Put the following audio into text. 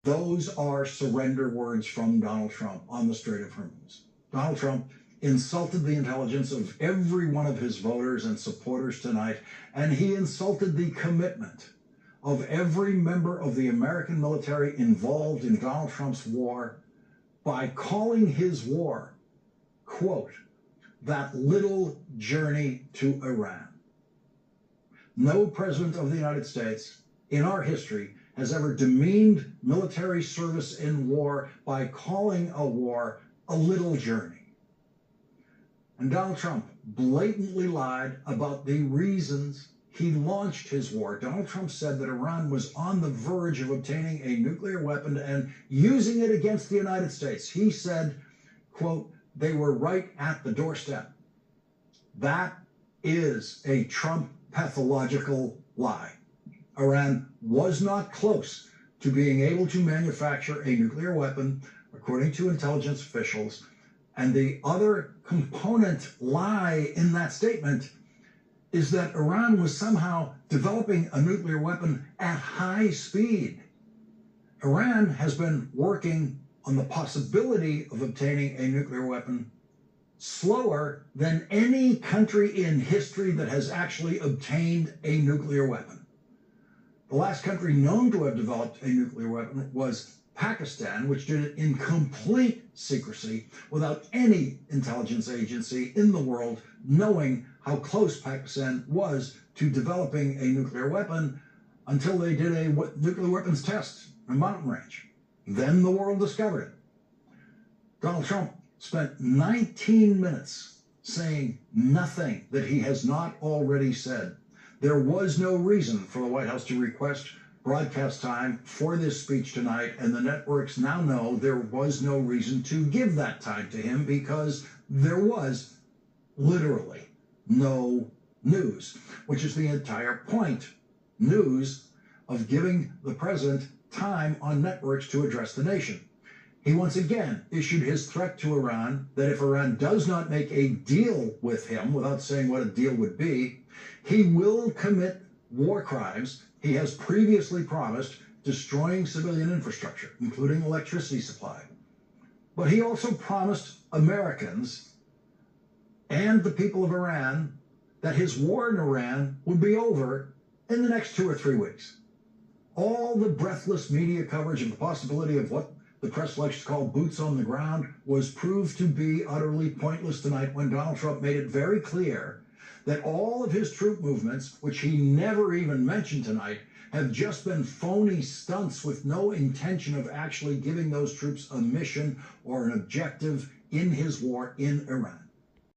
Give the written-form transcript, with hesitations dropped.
Those are surrender words from Donald Trump on the Strait of Hormuz. Donald Trump insulted the intelligence of every one of his voters and supporters tonight, and he insulted the commitment of every member of the American military involved in Donald Trump's war by calling his war, quote, that little journey to Iran. No president of the United States in our history has ever demeaned military service in war by calling a war a little journey. And Donald Trump blatantly lied about the reasons he launched his war. Donald Trump said that Iran was on the verge of obtaining a nuclear weapon and using it against the United States. He said, quote, they were right at the doorstep. That is a Trump pathological lie. Iran was not close to being able to manufacture a nuclear weapon, according to intelligence officials. And the other component lie in that statement is that Iran was somehow developing a nuclear weapon at high speed. Iran has been working on the possibility of obtaining a nuclear weapon slower than any country in history that has actually obtained a nuclear weapon. The last country known to have developed a nuclear weapon was Pakistan, which did it in complete secrecy without any intelligence agency in the world knowing how close Pakistan was to developing a nuclear weapon until they did a nuclear weapons test in a mountain range. Then the world discovered it. Donald Trump spent 19 minutes saying nothing that he has not already said. There was no reason for the White House to request broadcast time for this speech tonight, and the networks now know there was no reason to give that time to him because there was literally no news, which is the entire point. News of giving the president time on networks to address the nation. He once again issued his threat to Iran that if Iran does not make a deal with him, without saying what a deal would be, he will commit war crimes. He has previously promised destroying civilian infrastructure, including electricity supply. But he also promised Americans and the people of Iran that his war in Iran would be over in the next 2 or 3 weeks. All the breathless media coverage of the possibility of what the press likes to call boots on the ground was proved to be utterly pointless tonight when Donald Trump made it very clear that all of his troop movements, which he never even mentioned tonight, have just been phony stunts with no intention of actually giving those troops a mission or an objective in his war in Iran.